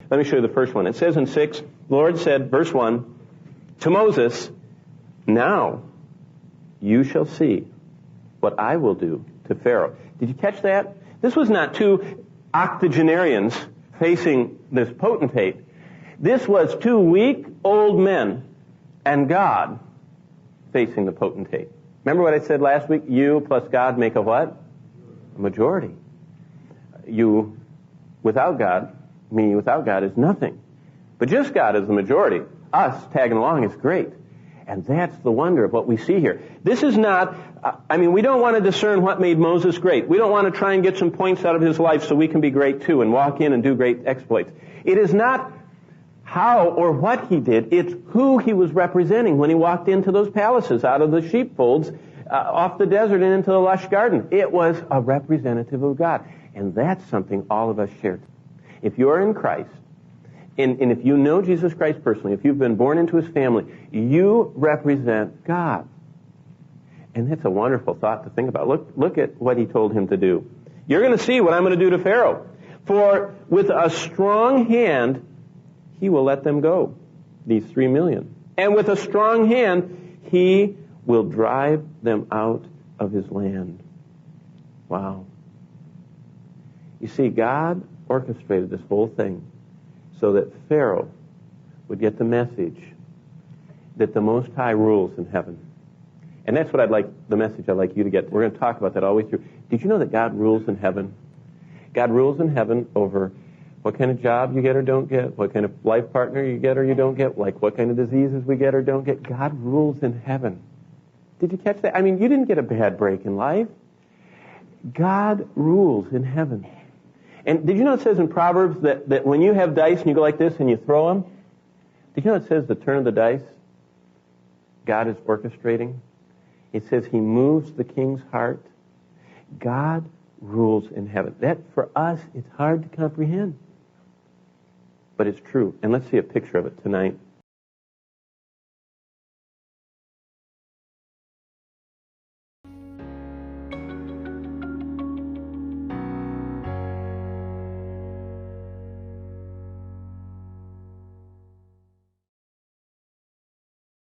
Let me show you the first one. It says in 6, the Lord said, verse 1, to Moses, now you shall see what I will do to Pharaoh. Did you catch that? This was not two octogenarians facing this potentate. This was two weak old men and God facing the potentate. Remember what I said last week? You plus God make a what? A majority. You without God, me without God is nothing. But just God is the majority. Us tagging along is great. And that's the wonder of what we see here. This is not, we don't want to discern what made Moses great. We don't want to try and get some points out of his life so we can be great too and walk in and do great exploits. It is not how or what he did, it's who he was representing when he walked into those palaces out of the sheepfolds off the desert and into the lush garden. It was a representative of God. And that's something all of us share. If you're in Christ, and if you know Jesus Christ personally, if you've been born into his family, you represent God. And that's a wonderful thought to think about. Look at what he told him to do. You're going to see what I'm going to do to Pharaoh. For with a strong hand, he will let them go, these 3 million. And with a strong hand, he will drive them out of his land. Wow. You see, God orchestrated this whole thing so that Pharaoh would get the message that the Most High rules in heaven. And that's what the message I'd like you to get. We're going to talk about that all the way through. Did you know that God rules in heaven? God rules in heaven over what kind of job you get or don't get, what kind of life partner you get or you don't get, like what kind of diseases we get or don't get. God rules in heaven. Did you catch that? You didn't get a bad break in life. God rules in heaven. And did you know it says in Proverbs that when you have dice and you go like this and you throw them, did you know it says the turn of the dice, God is orchestrating? It says he moves the king's heart. God rules in heaven. That, for us, it's hard to comprehend. But it's true. And let's see a picture of it tonight.